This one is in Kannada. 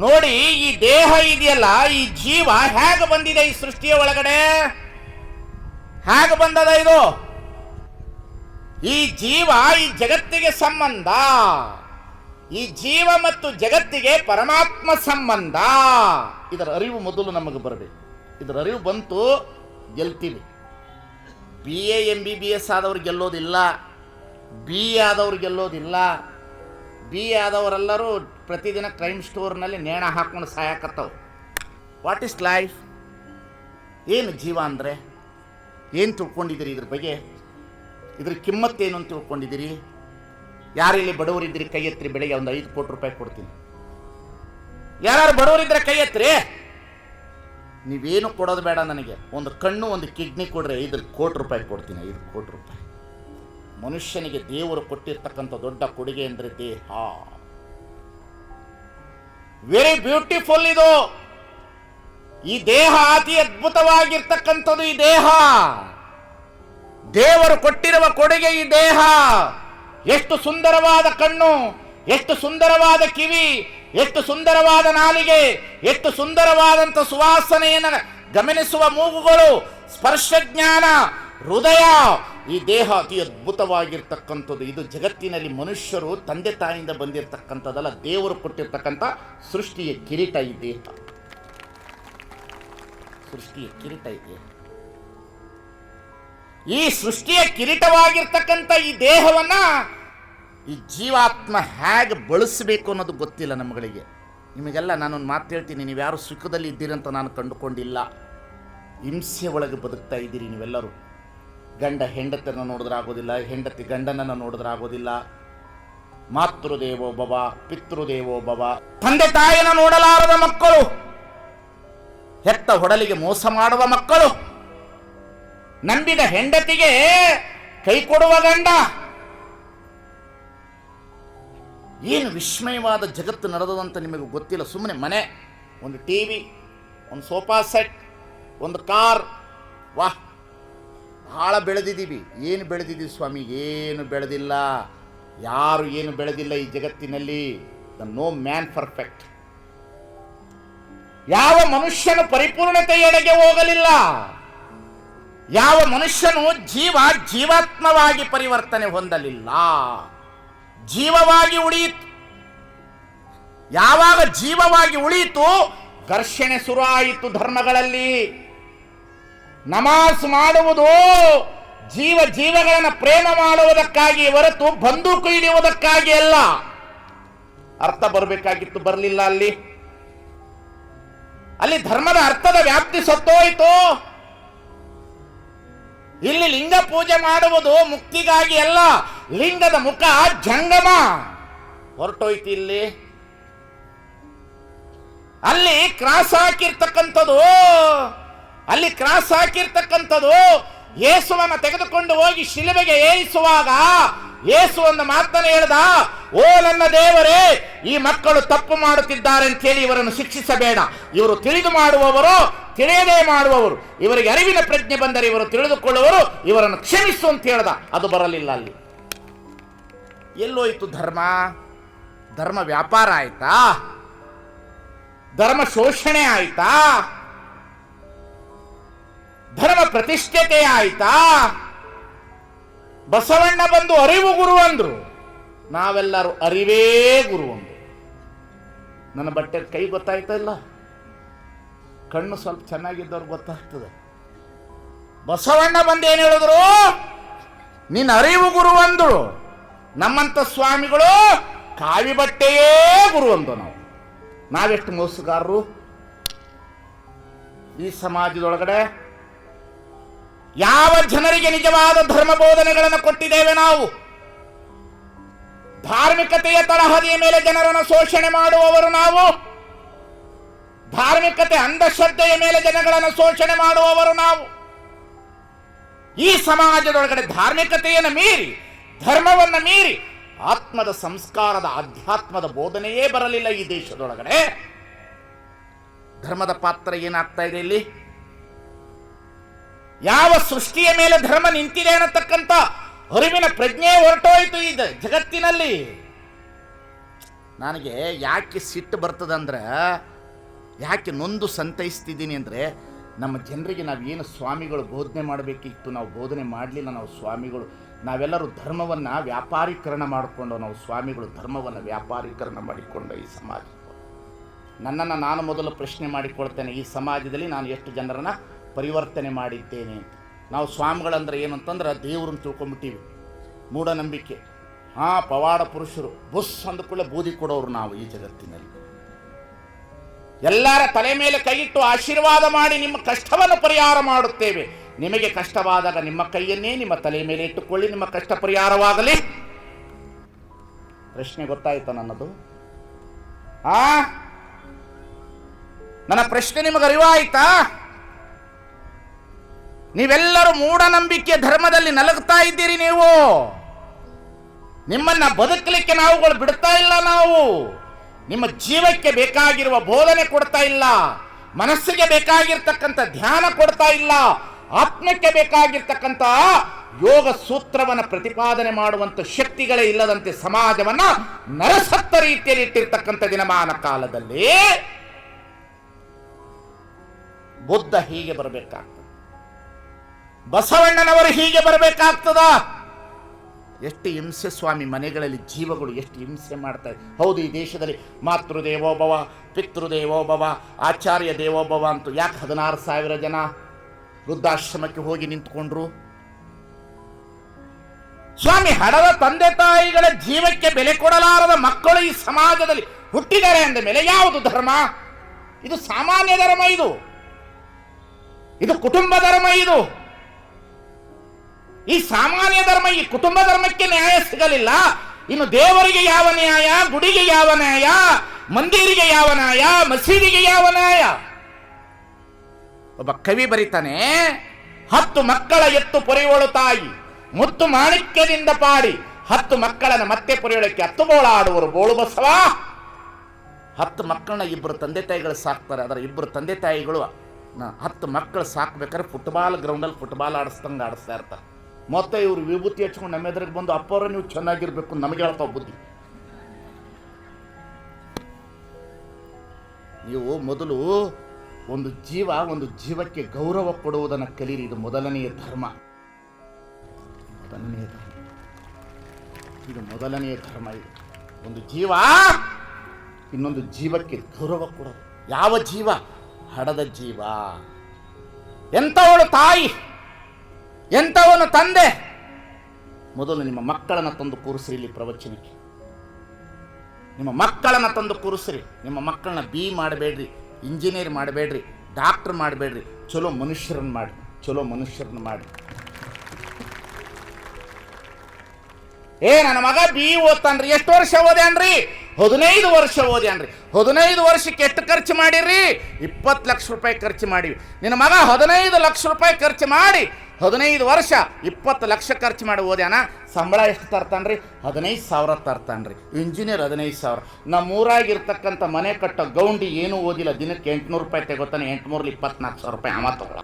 ನೋಡಿ, ಈ ದೇಹ ಇದೆಯಲ್ಲ, ಈ ಜೀವ ಹೇಗೆ ಬಂದಿದೆ ಈ ಸೃಷ್ಟಿಯ ಒಳಗಡೆ? ಹೇಗೆ ಬಂದದ ಇದು? ಈ ಜೀವ ಈ ಜಗತ್ತಿಗೆ ಸಂಬಂಧ. ಈ ಜೀವ ಮತ್ತು ಜಗತ್ತಿಗೆ ಪರಮಾತ್ಮ ಸಂಬಂಧ. ಇದರ ಅರಿವು ಮೊದಲು ನಮಗೆ ಬರಬೇಕು. ಇದರ ಅರಿವು ಬಂತು, ಗೆಲ್ತೀವಿ. BA MBBS ಆದವ್ರು ಗೆಲ್ಲೋದಿಲ್ಲ, BE ಆದವ್ರು ಗೆಲ್ಲೋದಿಲ್ಲ. BE ಆದವರೆಲ್ಲರೂ ಪ್ರತಿದಿನ ಕ್ರೈಮ್ ಸ್ಟೋರ್ನಲ್ಲಿ ನೇಣ ಹಾಕೊಂಡು ಸಾಯಕತ್ತವು. What is life? ಏನು ಜೀವ ಅಂದರೆ? ಏನು ತಿಳ್ಕೊಂಡಿದ್ದೀರಿ ಇದ್ರ ಬಗ್ಗೆ? ಇದ್ರ ಕಿಮ್ಮತ್ತೇನು ಅಂತ ತಿಳ್ಕೊಂಡಿದ್ದೀರಿ? ಯಾರಿಲ್ಲಿ ಬಡವರಿದ್ದೀರಿ ಕೈ ಎತ್ತರಿ, ಬೆಳಿಗ್ಗೆ ಒಂದು 5 ಕೋಟಿ ರೂಪಾಯಿ ಕೊಡ್ತೀನಿ. ಯಾರು ಬಡವರಿದ್ರೆ ಕೈ ಎತ್ತರಿ. ನೀವೇನು ಕೊಡೋದು ಬೇಡ ನನಗೆ, ಒಂದು ಕಣ್ಣು ಒಂದು ಕಿಡ್ನಿ ಕೊಡ್ರೆ 5 ಕೋಟಿ ರೂಪಾಯಿ ಕೊಡ್ತೀನಿ. 5 ಕೋಟಿ ರೂಪಾಯಿ. ಮನುಷ್ಯನಿಗೆ ದೇವರು ಕೊಟ್ಟಿರ್ತಕ್ಕಂಥ ದೊಡ್ಡ ಕೊಡುಗೆ ಅಂದರೆ ದೇಹ. ವೆರಿ ಬ್ಯೂಟಿಫುಲ್ ಇದು. ಈ ದೇಹ ಅತಿ ಅದ್ಭುತವಾಗಿರ್ತಕ್ಕಂಥದ್ದು. ಈ ದೇಹ ದೇವರು ಕೊಟ್ಟಿರುವ ಕೊಡುಗೆ. ಈ ದೇಹ ಎಷ್ಟು ಸುಂದರವಾದ ಕಣ್ಣು, ಎಷ್ಟು ಸುಂದರವಾದ ಕಿವಿ, ಎಷ್ಟು ಸುಂದರವಾದ ನಾಲಿಗೆ, ಎಷ್ಟು ಸುಂದರವಾದಂಥ ಸುವಾಸನೆಯನ್ನು ಗಮನಿಸುವ ಮೂಗುಗಳು, ಸ್ಪರ್ಶ ಜ್ಞಾನ, ಹೃದಯ. ಈ ದೇಹ ಅತಿ ಅದ್ಭುತವಾಗಿರ್ತಕ್ಕಂಥದ್ದು. ಇದು ಜಗತ್ತಿನಲ್ಲಿ ಮನುಷ್ಯರು ತಂದೆ ತಾಯಿಯಿಂದ ಬಂದಿರತಕ್ಕಂಥದ್ದಲ್ಲ, ದೇವರು ಕೊಟ್ಟಿರ್ತಕ್ಕಂಥ ಸೃಷ್ಟಿಯ ಕಿರೀಟ. ಈ ದೇಹ ಸೃಷ್ಟಿಯ ಕಿರೀಟ. ಇದೆ ಈ ಸೃಷ್ಟಿಯ ಕಿರೀಟವಾಗಿರ್ತಕ್ಕಂಥ ಈ ದೇಹವನ್ನ ಈ ಜೀವಾತ್ಮ ಹೇಗೆ ಬಳಸಬೇಕು ಅನ್ನೋದು ಗೊತ್ತಿಲ್ಲ ನಮ್ಮಗಳಿಗೆ. ನಿಮಗೆಲ್ಲ ನಾನೊಂದು ಮಾತು ಹೇಳ್ತೀನಿ, ನೀವ್ಯಾರು ಸುಖದಲ್ಲಿ ಇದ್ದೀರಂತ ನಾನು ಕಂಡುಕೊಂಡಿಲ್ಲ. ಹಿಂಸೆ ಒಳಗೆ ಬದುಕ್ತಾ ಇದ್ದೀರಿ ನೀವೆಲ್ಲರೂ. ಗಂಡ ಹೆಂಡತಿಯನ್ನು ನೋಡಿದ್ರಾಗೋದಿಲ್ಲ, ಹೆಂಡತಿ ಗಂಡನನ್ನು ನೋಡಿದ್ರಾಗೋದಿಲ್ಲ. ಮಾತೃದೇವೋ ಭವ, ಪಿತೃದೇವೋ ಭವ. ತಂದೆ ತಾಯಿನ ನೋಡಲಾರದ ಮಕ್ಕಳು, ಹೆತ್ತ ಹೊಡಲಿಗೆ ಮೋಸ ಮಾಡುವ ಮಕ್ಕಳು, ನಂಬಿದ ಹೆಂಡತಿಗೆ ಕೈ ಕೊಡುವ ಗಂಡ. ಏನು ವಿಸ್ಮಯವಾದ ಜಗತ್ತು ನಡೆದಂತ ನಿಮಗೆ ಗೊತ್ತಿಲ್ಲ. ಸುಮ್ಮನೆ ಮನೆ, ಒಂದು ಟಿವಿ, ಒಂದು ಸೋಫಾ ಸೆಟ್, ಒಂದು ಕಾರ್. ವಾಹ್, ಬಹಳ ಬೆಳೆದಿದ್ದೀವಿ. ಏನು ಬೆಳೆದಿದ್ದೀವಿ ಸ್ವಾಮಿ? ಏನು ಬೆಳೆದಿಲ್ಲ. ಯಾರು ಏನು ಬೆಳೆದಿಲ್ಲ ಈ ಜಗತ್ತಿನಲ್ಲಿ. No man perfect. ಯಾವ ಮನುಷ್ಯನು ಪರಿಪೂರ್ಣತೆಯೆಡೆಗೆ ಹೋಗಲಿಲ್ಲ. ಯಾವ ಮನುಷ್ಯನು ಜೀವಾತ್ಮವಾಗಿ ಪರಿವರ್ತನೆ ಹೊಂದಲಿಲ್ಲ. ಜೀವವಾಗಿ ಉಳಿಯಿತು. ಯಾವಾಗ ಜೀವವಾಗಿ ಉಳಿಯಿತು, ಘರ್ಷಣೆ ಶುರು ಆಯಿತು ಧರ್ಮಗಳಲ್ಲಿ. ನಮಾಜ್ ಮಾಡುವುದು ಜೀವಗಳನ್ನು ಪ್ರೇಮ ಮಾಡುವುದಕ್ಕಾಗಿ ಹೊರತು ಬಂದೂಕು ಹಿಡಿಯುವುದಕ್ಕಾಗಿ ಅಲ್ಲ. ಅರ್ಥ ಬರಬೇಕಾಗಿತ್ತು, ಬರಲಿಲ್ಲ. ಅಲ್ಲಿ ಧರ್ಮದ ಅರ್ಥದ ವ್ಯಾಪ್ತಿ ಸತ್ತೋಯಿತು. ಇಲ್ಲಿ ಲಿಂಗ ಪೂಜೆ ಮಾಡುವುದು ಮುಕ್ತಿಗಾಗಿ ಅಲ್ಲ, ಲಿಂಗದ ಮುಖ ಜಂಗಮ ಹೊರಟೋಯ್ತು. ಅಲ್ಲಿ ಕ್ರಾಸ್ ಹಾಕಿರ್ತಕ್ಕಂಥದ್ದು ಯೇಸುವನ್ನ ತೆಗೆದುಕೊಂಡು ಹೋಗಿ ಶಿಲುಬೆಗೆ ಏರಿಸುವಾಗ ಯೇಸು ಒಂದು ಮಾತನ್ನು ಹೇಳ್ದ, ಓ ನನ್ನ ದೇವರೇ, ಈ ಮಕ್ಕಳು ತಪ್ಪು ಮಾಡುತ್ತಿದ್ದಾರೆ ಅಂತ ಹೇಳಿ ಇವರನ್ನು ಶಿಕ್ಷಿಸಬೇಡ. ಇವರು ತಿಳಿದು ಮಾಡುವವರು, ತಿಳಿಯದೇ ಮಾಡುವವರು. ಇವರಿಗೆ ಅರಿವಿನ ಪ್ರಜ್ಞೆ ಬಂದರೆ ಇವರು ತಿಳಿದುಕೊಳ್ಳುವರು, ಇವರನ್ನು ಕ್ಷಮಿಸು ಅಂತ ಹೇಳ್ದ. ಅದು ಬರಲಿಲ್ಲ. ಅಲ್ಲಿ ಎಲ್ಲೋಯ್ತು ಧರ್ಮ? ಧರ್ಮ ವ್ಯಾಪಾರ ಆಯ್ತಾ? ಧರ್ಮ ಶೋಷಣೆ ಆಯ್ತಾ? ಧರ್ಮ ಪ್ರತಿಷ್ಠತೆ ಆಯ್ತಾ? ಬಸವಣ್ಣ ಬಂದು ಅರಿವು ಗುರು ಅಂದ್ರು, ನಾವೆಲ್ಲರೂ ಅರಿವೇ ಗುರು ಅಂದ್ರು. ನನ್ನ ಬಟ್ಟೆ ಕೈ ಗೊತ್ತಾಯ್ತಾ ಇಲ್ಲ? ಕಣ್ಣು ಸ್ವಲ್ಪ ಚೆನ್ನಾಗಿದ್ದವ್ರು ಗೊತ್ತಾಗ್ತದೆ. ಬಸವಣ್ಣ ಬಂದೇನು ಹೇಳಿದ್ರು? ನಿನ್ನ ಅರಿವು ಗುರು ಅಂದ್ರು. ನಮ್ಮಂತ ಸ್ವಾಮಿಗಳು ಕಾವಿ ಬಟ್ಟೆಯೇ ಗುರು ಅಂದು. ನಾವೆಷ್ಟು ಮೋಸಗಾರರು ಈ ಸಮಾಜದೊಳಗಡೆ. ಯಾವ ಜನರಿಗೆ ನಿಜವಾದ ಧರ್ಮ ಬೋಧನೆಗಳನ್ನು ಕೊಟ್ಟಿದ್ದೇವೆ ನಾವು? ಧಾರ್ಮಿಕತೆಯ ತಳಹದಿಯ ಮೇಲೆ ಜನರನ್ನು ಶೋಷಣೆ ಮಾಡುವವರು ನಾವು. ಧಾರ್ಮಿಕತೆ ಅಂಧಶ್ರದ್ಧೆಯ ಮೇಲೆ ಜನಗಳನ್ನು ಶೋಷಣೆ ಮಾಡುವವರು ನಾವು. ಈ ಸಮಾಜದೊಳಗಡೆ ಧಾರ್ಮಿಕತೆಯನ್ನು ಮೀರಿ, ಧರ್ಮವನ್ನು ಮೀರಿ ಆತ್ಮದ ಸಂಸ್ಕಾರದ ಅಧ್ಯಾತ್ಮದ ಬೋಧನೆಯೇ ಬರಲಿಲ್ಲ ಈ ದೇಶದೊಳಗಡೆ. ಧರ್ಮದ ಪಾತ್ರ ಏನಾಗ್ತಾ ಇದೆ ಇಲ್ಲಿ? ಯಾವ ಸೃಷ್ಟಿಯ ಮೇಲೆ ಧರ್ಮ ನಿಂತಿದೆ ಅನ್ನತಕ್ಕಂಥ ಅರಿವಿನ ಪ್ರಜ್ಞೆ ಹೊರಟೋಯ್ತು ಈ ಜಗತ್ತಿನಲ್ಲಿ. ನನಗೆ ಯಾಕೆ ಸಿಟ್ಟು ಬರ್ತದಂದ್ರೆ, ಯಾಕೆ ನೊಂದು ಸಂತೈಸ್ತಿದ್ದೀನಿ ಅಂದರೆ, ನಮ್ಮ ಜನರಿಗೆ ನಾವೇನು ಸ್ವಾಮಿಗಳು ಬೋಧನೆ ಮಾಡಬೇಕಿತ್ತು ನಾವು ಬೋಧನೆ ಮಾಡಲಿಲ್ಲ. ನಾವು ಸ್ವಾಮಿಗಳು ನಾವೆಲ್ಲರೂ ಧರ್ಮವನ್ನು ವ್ಯಾಪಾರೀಕರಣ ಮಾಡಿಕೊಂಡು, ನಾವು ಸ್ವಾಮಿಗಳು ಧರ್ಮವನ್ನು ವ್ಯಾಪಾರೀಕರಣ ಮಾಡಿಕೊಂಡು ಈ ಸಮಾಜ. ನನ್ನನ್ನು ನಾನು ಮೊದಲು ಪ್ರಶ್ನೆ ಮಾಡಿಕೊಳ್ತೇನೆ, ಈ ಸಮಾಜದಲ್ಲಿ ನಾನು ಎಷ್ಟು ಜನರನ್ನು ಪರಿವರ್ತನೆ ಮಾಡಿದ್ದೇನೆ ಅಂತ. ನಾವು ಸ್ವಾಮಿಗಳಂದ್ರೆ ಏನಂತಂದ್ರೆ ದೇವ್ರನ್ನ ತಿಳ್ಕೊಂಬಿಟ್ಟಿವಿ, ಮೂಢನಂಬಿಕೆ. ಪವಾಡ ಪುರುಷರು ಬುಸ್ ಅಂದುಕೊಳ್ಳೆ ಬೂದಿ ಕೊಡೋರು ನಾವು ಈ ಜಗತ್ತಿನಲ್ಲಿ. ಎಲ್ಲರ ತಲೆ ಮೇಲೆ ಕೈಯಿಟ್ಟು ಆಶೀರ್ವಾದ ಮಾಡಿ ನಿಮ್ಮ ಕಷ್ಟವನ್ನು ಪರಿಹಾರ ಮಾಡುತ್ತೇವೆ. ನಿಮಗೆ ಕಷ್ಟವಾದಾಗ ನಿಮ್ಮ ಕೈಯನ್ನೇ ನಿಮ್ಮ ತಲೆ ಮೇಲೆ ಇಟ್ಟುಕೊಳ್ಳಿ, ನಿಮ್ಮ ಕಷ್ಟ ಪರಿಹಾರವಾಗಲಿ. ಪ್ರಶ್ನೆ ಗೊತ್ತಾಯ್ತಾ ನನ್ನದು? ನನ್ನ ಪ್ರಶ್ನೆ ನಿಮಗೆ ಅರಿವಾಯ್ತಾ? ನೀವೆಲ್ಲರೂ ಮೂಢನಂಬಿಕೆ ಧರ್ಮದಲ್ಲಿ ನಲಗ್ತಾ ಇದ್ದೀರಿ. ನೀವು ನಿಮ್ಮನ್ನ ಬದುಕಲಿಕ್ಕೆ ನಾವುಗಳು ಬಿಡ್ತಾ ಇಲ್ಲ. ನಾವು ನಿಮ್ಮ ಜೀವಕ್ಕೆ ಬೇಕಾಗಿರುವ ಬೋಧನೆ ಕೊಡ್ತಾ ಇಲ್ಲ, ಮನಸ್ಸಿಗೆ ಬೇಕಾಗಿರ್ತಕ್ಕಂಥ ಧ್ಯಾನ ಕೊಡ್ತಾ ಇಲ್ಲ, ಆತ್ಮಕ್ಕೆ ಬೇಕಾಗಿರ್ತಕ್ಕಂಥ ಯೋಗ ಸೂತ್ರವನ್ನು ಪ್ರತಿಪಾದನೆ ಮಾಡುವಂಥ ಶಕ್ತಿಗಳೇ ಇಲ್ಲದಂತೆ ಸಮಾಜವನ್ನ ನರಸತ್ತ ರೀತಿಯಲ್ಲಿ ಇಟ್ಟಿರ್ತಕ್ಕಂಥ ದಿನಮಾನ ಕಾಲದಲ್ಲಿ ಬುದ್ಧ ಹೀಗೆ ಬರಬೇಕಾಗ್ತದೆ, ಬಸವಣ್ಣನವರು ಹೀಗೆ ಬರಬೇಕಾಗ್ತದ. ಎಷ್ಟು ಹಿಂಸೆ ಸ್ವಾಮಿ, ಮನೆಗಳಲ್ಲಿ ಜೀವಗಳು ಎಷ್ಟು ಹಿಂಸೆ ಮಾಡ್ತಾರೆ. ಹೌದು, ಈ ದೇಶದಲ್ಲಿ ಮಾತೃದೇವೋಭವ, ಪಿತೃದೇವೋಭವ, ಆಚಾರ್ಯ ದೇವೋಭವ ಅಂತೂ ಯಾಕೆ 16,000 ಜನ ವೃದ್ಧಾಶ್ರಮಕ್ಕೆ ಹೋಗಿ ನಿಂತ್ಕೊಂಡ್ರು? ಸ್ವಾಮಿ, ಹಡದ ತಂದೆ ತಾಯಿಗಳ ಜೀವಕ್ಕೆ ಬೆಲೆ ಕೊಡಲಾರದ ಮಕ್ಕಳು ಈ ಸಮಾಜದಲ್ಲಿ ಹುಟ್ಟಿದ್ದಾರೆ ಅಂದ ಮೇಲೆ ಯಾವುದು ಧರ್ಮ? ಇದು ಸಾಮಾನ್ಯ ಧರ್ಮ, ಇದು ಕುಟುಂಬ ಧರ್ಮ. ಈ ಸಾಮಾನ್ಯ ಧರ್ಮ, ಈ ಕುಟುಂಬ ಧರ್ಮಕ್ಕೆ ನ್ಯಾಯ ಸಿಗಲಿಲ್ಲ. ಇನ್ನು ದೇವರಿಗೆ ಯಾವ ನ್ಯಾಯ? ಗುಡಿಗೆ ಯಾವ ನ್ಯಾಯ? ಮಂದಿರಿಗೆ ಯಾವ ನ್ಯಾಯ? ಮಸೀದಿಗೆ ಯಾವ ನ್ಯಾಯ? ಒಬ್ಬ ಕವಿ ಬರೀತಾನೆ, 10 ಮಕ್ಕಳ ಎತ್ತು ಪೊರೆಯೋಳು ತಾಯಿ, ಮುತ್ತು ಮಾಣಿಕ್ಯದಿಂದ ಪಾಡಿ 10 ಮಕ್ಕಳನ್ನು ಮತ್ತೆ ಪೊರೆಯೋಳಕ್ಕೆ 10 ಬೋಳಾಡುವರು ಬೋಳು ಬಸವ. 10 ಮಕ್ಕಳನ್ನ 2 ತಂದೆ ತಾಯಿಗಳು ಸಾಕ್ತಾರೆ. ಅದರ 2 ತಂದೆ ತಾಯಿಗಳು 10 ಮಕ್ಕಳು ಸಾಕ್ಬೇಕಾದ್ರೆ ಫುಟ್ಬಾಲ್ ಗ್ರೌಂಡಲ್ಲಿ ಫುಟ್ಬಾಲ್ ಆಡಿಸ್ದಂಗೆ ಆಡಿಸ್ತಾ ಇರ್ತಾರೆ. ಮತ್ತೆ ಇವರು ವಿಭೂತಿ ಹಚ್ಕೊಂಡು ನಮ್ಮ ಎದುರಿಗೆ ಬಂದು ಅಪ್ಪವ್ರ ನೀವು ಚೆನ್ನಾಗಿರ್ಬೇಕು ನಮಗೆ ಹೇಳ್ತಾವ ಬುದ್ಧಿ. ನೀವು ಮೊದಲು ಒಂದು ಜೀವಕ್ಕೆ ಗೌರವ ಕೊಡುವುದನ್ನು ಕಲೀರಿ. ಇದು ಮೊದಲನೆಯ ಧರ್ಮ. ಇದು ಮೊದಲನೆಯ ಧರ್ಮ. ಇದು ಒಂದು ಜೀವ ಇನ್ನೊಂದು ಜೀವಕ್ಕೆ ಗೌರವ ಕೊಡೋದು. ಯಾವ ಜೀವ? ಹಡದ ಜೀವ. ಎಂಥವಳು ತಾಯಿ, ಎಂಥವನು ತಂದೆ? ಮೊದಲು ನಿಮ್ಮ ಮಕ್ಕಳನ್ನು ತಂದು ಕೂರಿಸ್ರಿ ಇಲ್ಲಿ ಪ್ರವಚನಕ್ಕೆ. ನಿಮ್ಮ ಮಕ್ಕಳನ್ನು ತಂದು ಕೂರಿಸ್ರಿ. ನಿಮ್ಮ ಮಕ್ಕಳನ್ನ ಬಿ ಮಾಡಬೇಡ್ರಿ, ಇಂಜಿನಿಯರ್ ಮಾಡಬೇಡ್ರಿ, ಡಾಕ್ಟರ್ ಮಾಡಬೇಡ್ರಿ, ಚಲೋ ಮನುಷ್ಯರನ್ನು ಮಾಡಿ. ನನ್ನ ಮಗ ಬಿ ಓದ್ತಾನ್ರಿ. ಎಷ್ಟು ವರ್ಷ ಓದ್ಯಾನ್ರಿ? 15 ವರ್ಷ ಓದ್ಯಾನ್ರಿ. 15 ವರ್ಷಕ್ಕೆ ಎಷ್ಟು ಖರ್ಚು ಮಾಡಿರಿ? 20 ಲಕ್ಷ ರೂಪಾಯಿ ಖರ್ಚು ಮಾಡಿವಿ. ನಿನ್ನ ಮಗ 15 ಲಕ್ಷ ರೂಪಾಯಿ ಖರ್ಚು ಮಾಡಿ 15 ವರ್ಷ 20 ಲಕ್ಷ ಖರ್ಚು ಮಾಡಿ ಓದ್ಯಾನ. ಸಂಬಳ ಎಷ್ಟು ತರ್ತಾನ್ರಿ? 15,000 ತರ್ತಾನ್ರಿ. ಇಂಜಿನಿಯರ್ 15,000. ನಮ್ಮೂರಾಗಿರ್ತಕ್ಕಂಥ ಮನೆ ಕಟ್ಟೋ ಗೌಂಡಿ ಏನೂ ಓದಿಲ್ಲ, ದಿನಕ್ಕೆ 800 ರೂಪಾಯಿ ತೆಗೋತಾನೆ. 800 24,000 ರೂಪಾಯಿ ಅವ ತಗೊಳ.